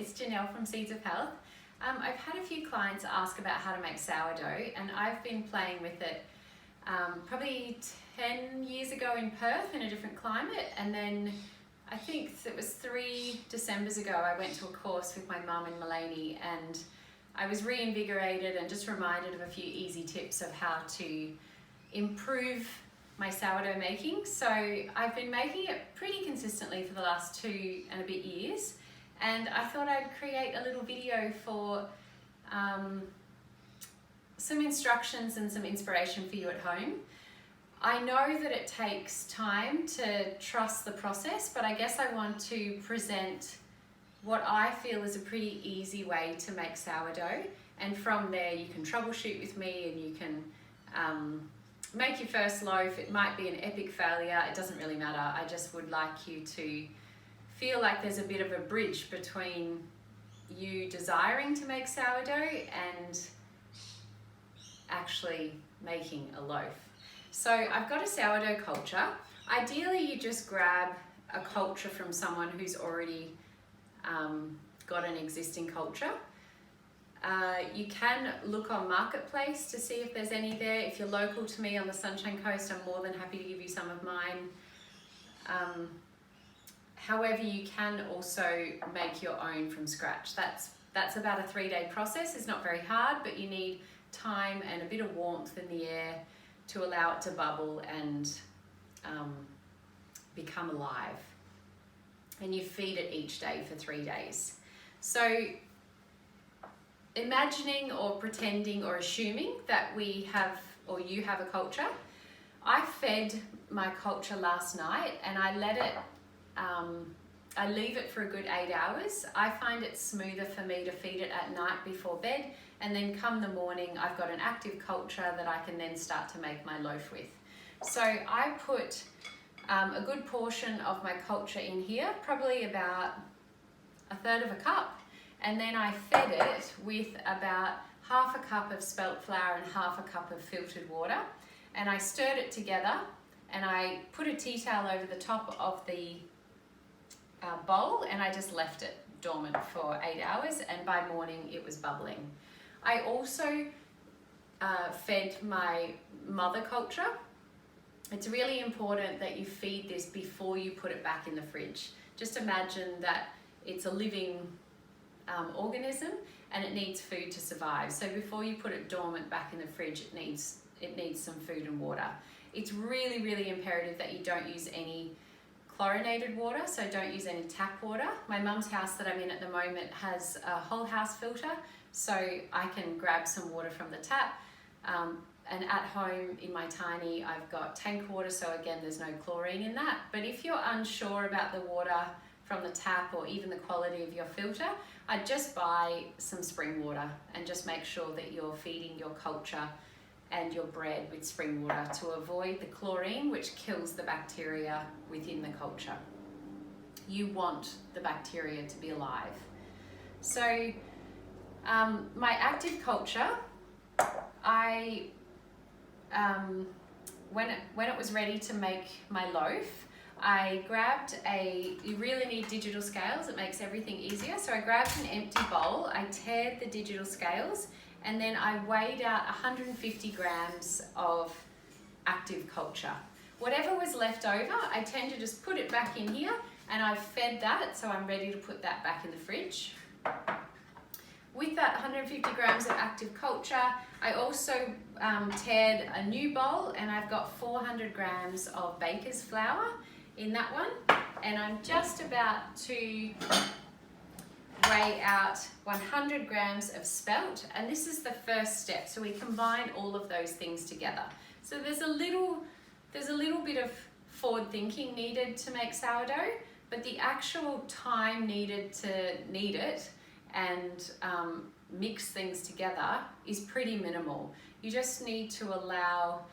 it's Janelle from Seeds of Health. I've had a few clients ask about how to make sourdough, and I've been playing with it probably 10 years ago in Perth in a different climate, and then I think it was 3 Decembers ago I went to a course with my mum in Maleny, and I was reinvigorated and just reminded of a few easy tips of how to improve my sourdough making. So I've been making it pretty consistently for the last 2 and a bit years, and I thought I'd create a little video for some instructions and some inspiration for you at home. I know that it takes time to trust the process, but I guess I want to present what I feel is a pretty easy way to make sourdough, and from there you can troubleshoot with me and you can make your first loaf. It might be an epic failure, it doesn't really matter. I just would like you to feel like there's a bit of a bridge between you desiring to make sourdough and actually making a loaf. So I've got a sourdough culture. Ideally you just grab a culture from someone who's already got an existing culture. You can look on Marketplace to see if there's any there. If you're local to me on the Sunshine Coast, I'm more than happy to give you some of mine. However, you can also make your own from scratch. That's about a 3-day process. It's not very hard, but you need time and a bit of warmth in the air to allow it to bubble and become alive. And you feed it each day for 3 days. So imagining or pretending or assuming that we have, or you have a culture. I fed my culture last night and I let it, I leave it for a good 8 hours. I find it smoother for me to feed it at night before bed, and then come the morning I've got an active culture that I can then start to make my loaf with. So I put a good portion of my culture in here, probably about 1/3 of a cup, and then I fed it with about 1/2 cup of spelt flour and 1/2 cup of filtered water, and I stirred it together, and I put a tea towel over the top of the bowl, and I just left it dormant for 8 hours, and by morning it was bubbling. I also fed my mother culture. It's really important that you feed this before you put it back in the fridge. Just imagine that it's a living organism and it needs food to survive. So before you put it dormant back in the fridge, it needs some food and water. It's really, really imperative that you don't use any chlorinated water, so don't use any tap water. My mum's house that I'm in at the moment has a whole house filter, so I can grab some water from the tap. And at home in my tiny, I've got tank water, so again, there's no chlorine in that. But if you're unsure about the water from the tap or even the quality of your filter, I'd just buy some spring water and just make sure that you're feeding your culture and your bread with spring water to avoid the chlorine, which kills the bacteria within the culture. You want the bacteria to be alive. So my active culture, when it was ready to make my loaf, I grabbed you really need digital scales, it makes everything easier. So I grabbed an empty bowl, I tared the digital scales, and then I weighed out 150 grams of active culture. Whatever was left over, I tend to just put it back in here, and I've fed that, so I'm ready to put that back in the fridge. With that 150 grams of active culture, I also tared a new bowl, and I've got 400 grams of baker's flour in that one, and I'm just about to weigh out 100 grams of spelt, and this is the first step. So we combine all of those things together. So there's a little bit of forward thinking needed to make sourdough, but the actual time needed to knead it and mix things together is pretty minimal. You just need to allow,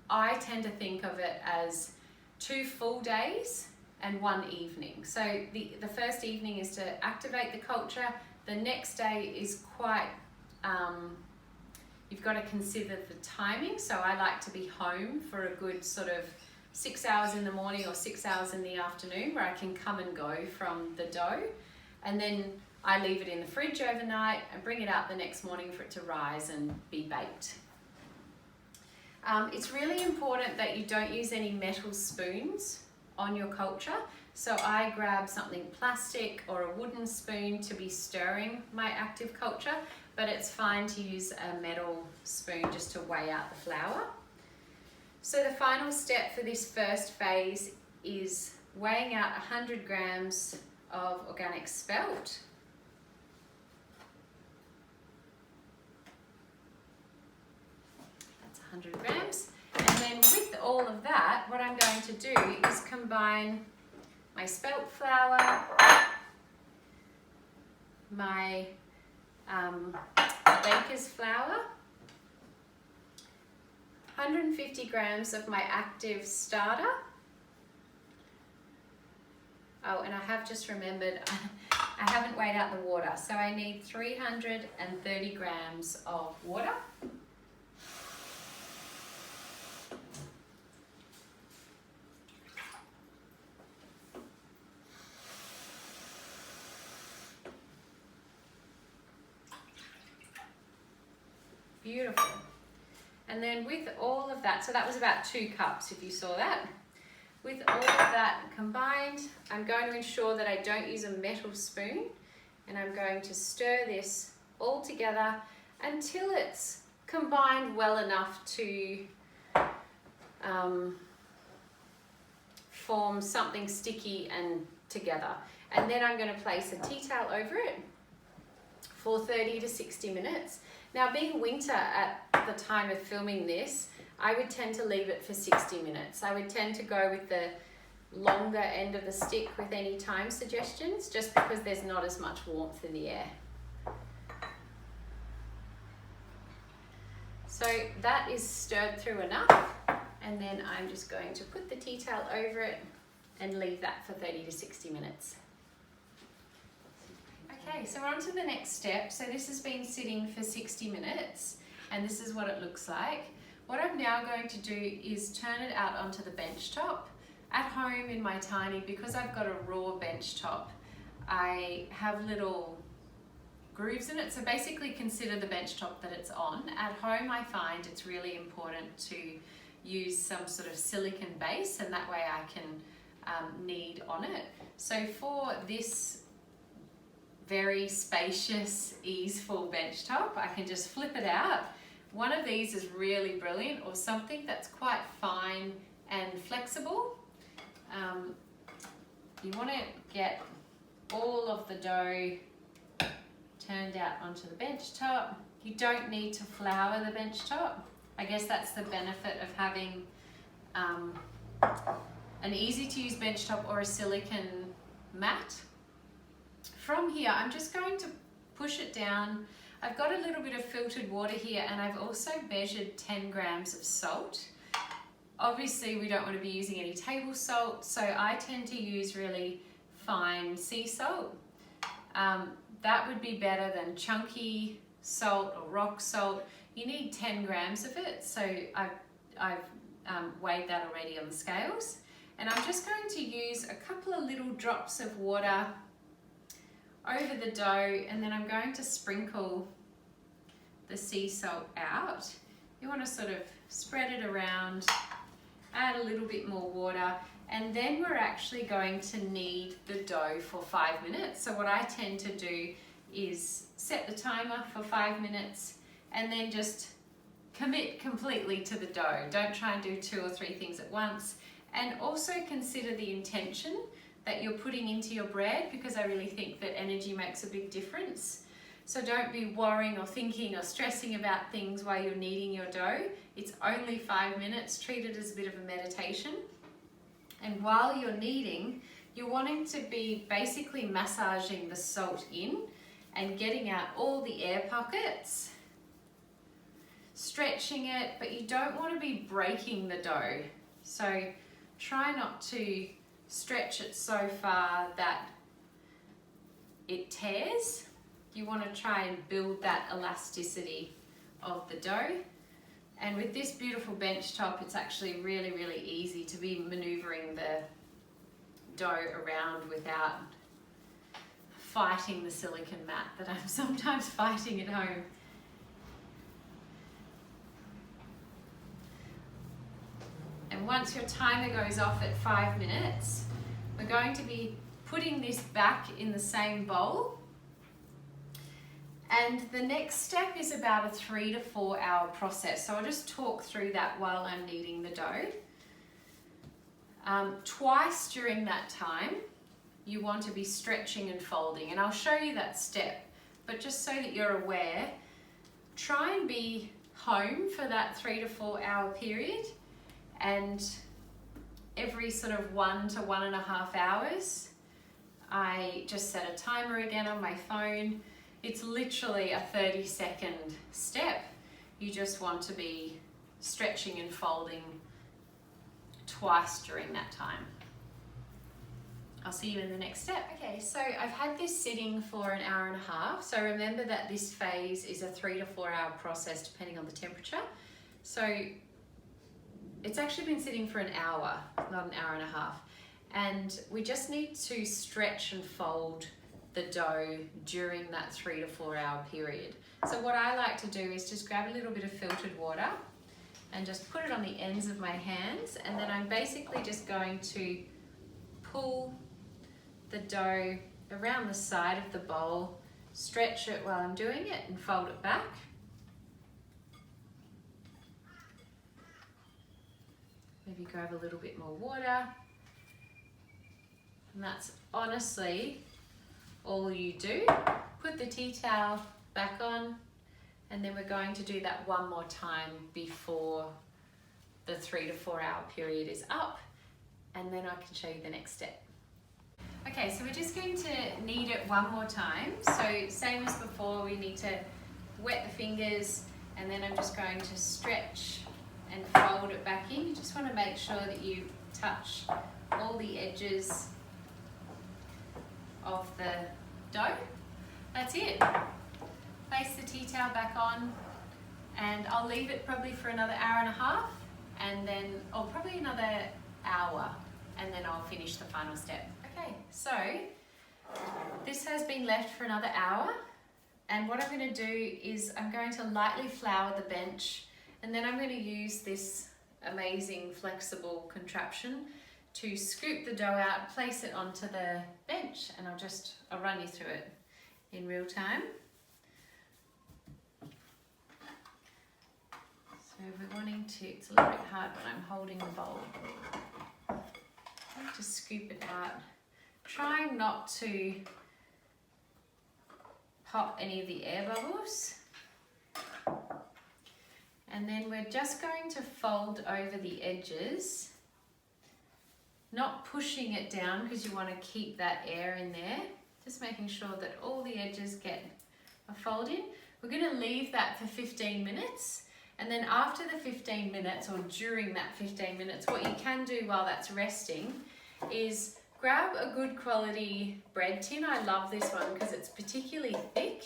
I tend to think of it as 2 full days and 1 evening. So the first evening is to activate the culture. The next day is quite, you've got to consider the timing. So I like to be home for a good sort of 6 hours in the morning or 6 hours in the afternoon, where I can come and go from the dough. And then I leave it in the fridge overnight and bring it out the next morning for it to rise and be baked. It's really important that you don't use any metal spoons on your culture. So I grab something plastic or a wooden spoon to be stirring my active culture, but it's fine to use a metal spoon just to weigh out the flour. So the final step for this first phase is weighing out 100 grams of organic spelt. That's 100 grams. And then with all of that, what I'm going to do is combine my spelt flour, my baker's flour, 150 grams of my active starter. Oh, and I have just remembered, I haven't weighed out the water, so I need 330 grams of water. Beautiful. And then with all of that, so that was about 2 cups if you saw that. With all of that combined, I'm going to ensure that I don't use a metal spoon, and I'm going to stir this all together until it's combined well enough to form something sticky and together. And then I'm going to place a tea towel over it for 30 to 60 minutes. Now, being winter at the time of filming this, I would tend to leave it for 60 minutes. I would tend to go with the longer end of the stick with any time suggestions, just because there's not as much warmth in the air. So that is stirred through enough, and then I'm just going to put the tea towel over it and leave that for 30 to 60 minutes. Okay, so we're on to the next step. So this has been sitting for 60 minutes, and this is what it looks like. What I'm now going to do is turn it out onto the bench top. At home in my tiny, because I've got a raw bench top, I have little grooves in it. So basically consider the bench top that it's on. At home, I find it's really important to use some sort of silicone base, and that way I can knead on it. So for this very spacious, easeful bench top, I can just flip it out. One of these is really brilliant, or something that's quite fine and flexible. You want to get all of the dough turned out onto the bench top. You don't need to flour the bench top. I guess that's the benefit of having an easy to use bench top or a silicone mat. From here, I'm just going to push it down. I've got a little bit of filtered water here, and I've also measured 10 grams of salt. Obviously, we don't want to be using any table salt, so I tend to use really fine sea salt. That would be better than chunky salt or rock salt. You need 10 grams of it, so I've weighed that already on the scales. And I'm just going to use a couple of little drops of water over the dough, and then I'm going to sprinkle the sea salt out. You want to sort of spread it around, add a little bit more water, and then we're actually going to knead the dough for 5 minutes. So what I tend to do is set the timer for 5 minutes and then just commit completely to the dough. Don't try and do 2 or 3 things at once. And also consider the intention that you're putting into your bread, because I really think that energy makes a big difference. So don't be worrying or thinking or stressing about things while you're kneading your dough. It's only 5 minutes. Treat it as a bit of a meditation. And while you're kneading, you're wanting to be basically massaging the salt in and getting out all the air pockets, stretching it, but you don't want to be breaking the dough. So try not to stretch it so far that it tears. You want to try and build that elasticity of the dough. And with this beautiful bench top, it's actually really, really easy to be maneuvering the dough around without fighting the silicone mat that I'm sometimes fighting at home. And once your timer goes off at 5 minutes, we're going to be putting this back in the same bowl. And the next step is about a 3 to 4 hour process. So I'll just talk through that while I'm kneading the dough. Twice during that time, you want to be stretching and folding. And I'll show you that step, but just so that you're aware, try and be home for that 3 to 4 hour period. And every sort of 1 to 1.5 hours, I just set a timer again on my phone. It's literally a 30-second step. You just want to be stretching and folding twice during that time. I'll see you in the next step. Okay, so I've had this sitting for an hour and a half. So remember that this phase is a 3 to 4 hour process depending on the temperature. So it's actually been sitting for an hour, not an hour and a half. And we just need to stretch and fold the dough during that 3 to 4 hour period. So what I like to do is just grab a little bit of filtered water and just put it on the ends of my hands, and then I'm basically just going to pull the dough around the side of the bowl, stretch it while I'm doing it, and fold it back. Maybe grab a little bit more water. And that's honestly all you do. Put the tea towel back on, and then we're going to do that one more time before the 3 to 4 hour period is up, and then I can show you the next step. Okay, so we're just going to knead it one more time. So same as before, we need to wet the fingers, and then I'm just going to stretch and fold it back in. You just want to make sure that you touch all the edges of the dough. That's it. Place the tea towel back on, and I'll leave it probably for another hour and a half, and then, or probably another hour, and then I'll finish the final step. Okay, so this has been left for another hour, and what I'm going to do is I'm going to lightly flour the bench, and then I'm going to use this amazing flexible contraption to scoop the dough out, place it onto the bench, and I'll run you through it in real time. So we're wanting to, it's a little bit hard when I'm holding the bowl. Just scoop it out, trying not to pop any of the air bubbles. And then we're just going to fold over the edges, not pushing it down because you want to keep that air in there, just making sure that all the edges get a fold in. We're going to leave that for 15 minutes. And then after the 15 minutes, or during that 15 minutes, what you can do while that's resting is grab a good quality bread tin. I love this one because it's particularly thick.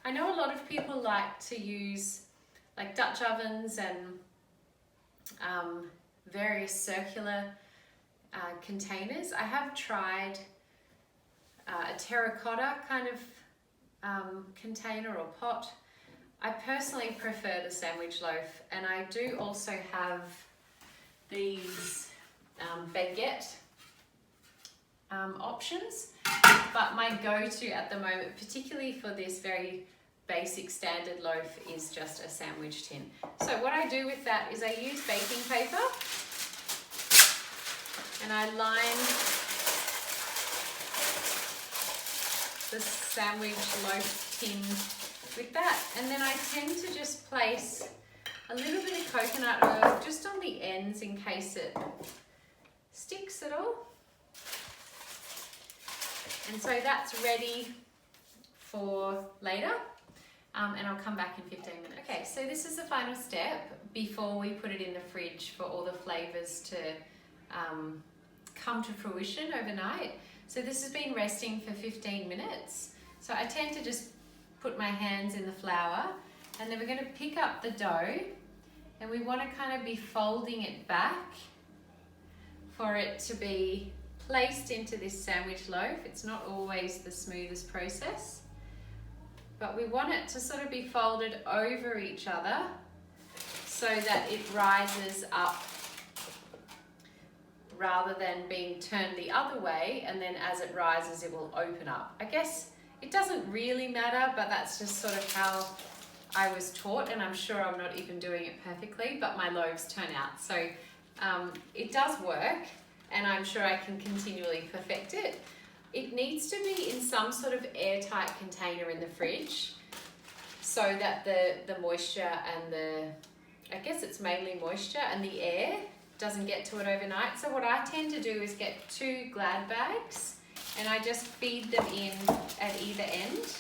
I know a lot of people like to use like Dutch ovens and various circular containers. I have tried a terracotta kind of container or pot. I personally prefer the sandwich loaf, and I do also have these baguette options, but my go-to at the moment, particularly for this very basic standard loaf, is just a sandwich tin. So what I do with that is I use baking paper, and I line the sandwich loaf tin with that, and then I tend to just place a little bit of coconut oil just on the ends in case it sticks at all. And so that's ready for later, and I'll come back in 15 minutes. Okay, so this is the final step before we put it in the fridge for all the flavors to come to fruition overnight. So this has been resting for 15 minutes. So I tend to just put my hands in the flour, and then we're going to pick up the dough, and we want to kind of be folding it back for it to be placed into this sandwich loaf. It's not always the smoothest process, but we want it to sort of be folded over each other so that it rises up rather than being turned the other way, and then as it rises it will open up. I guess it doesn't really matter, but that's just sort of how I was taught, and I'm sure I'm not even doing it perfectly, but my loaves turn out. So it does work, and I'm sure I can continually perfect it. It needs to be in some sort of airtight container in the fridge so that the moisture and I guess it's mainly moisture and the air doesn't get to it overnight. So what I tend to do is get 2 Glad bags and I just feed them in at either end.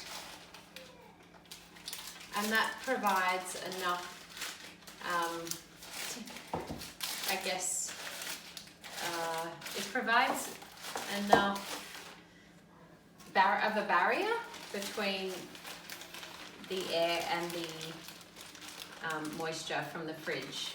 And that provides enough, I guess, it provides enough of a barrier between the air and the moisture from the fridge.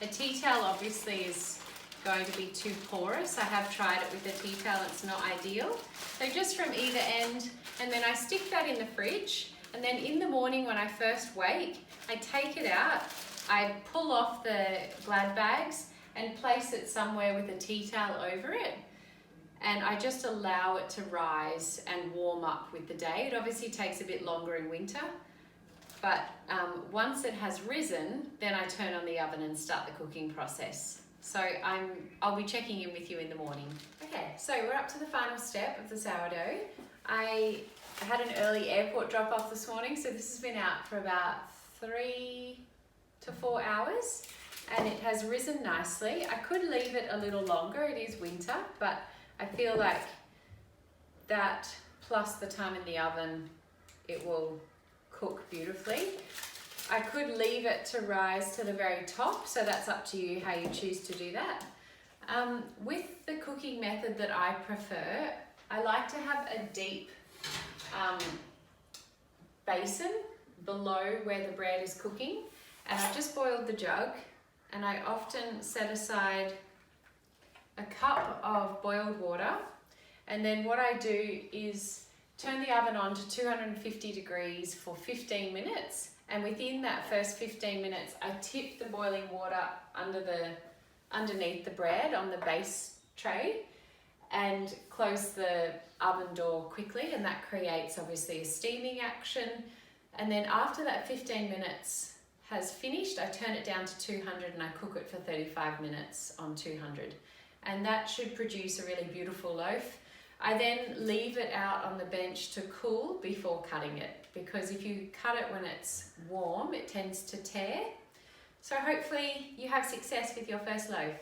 A tea towel obviously is going to be too porous. I have tried it with a tea towel, it's not ideal. So just from either end, and then I stick that in the fridge, and then in the morning when I first wake, I take it out, I pull off the Glad bags and place it somewhere with a tea towel over it. And I just allow it to rise and warm up with the day. It obviously takes a bit longer in winter, but once it has risen, then I turn on the oven and start the cooking process. So I'll be checking in with you in the morning. Okay, so we're up to the final step of the sourdough. I had an early airport drop off this morning, so this has been out for about 3 to 4 hours, and it has risen nicely. I could leave it a little longer, it is winter, but I feel like that plus the time in the oven, it will cook beautifully. I could leave it to rise to the very top, so that's up to you how you choose to do that. With the cooking method that I prefer, I like to have a deep basin below where the bread is cooking, and I've just boiled the jug, and I often set aside a cup of boiled water, and then what I do is turn the oven on to 250 degrees for 15 minutes, and within that first 15 minutes I tip the boiling water underneath the bread on the base tray and close the oven door quickly, and that creates obviously a steaming action. And then after that 15 minutes has finished, I turn it down to 200 and I cook it for 35 minutes on 200. And that should produce a really beautiful loaf. I then leave it out on the bench to cool before cutting it, because if you cut it when it's warm, it tends to tear. So hopefully you have success with your first loaf.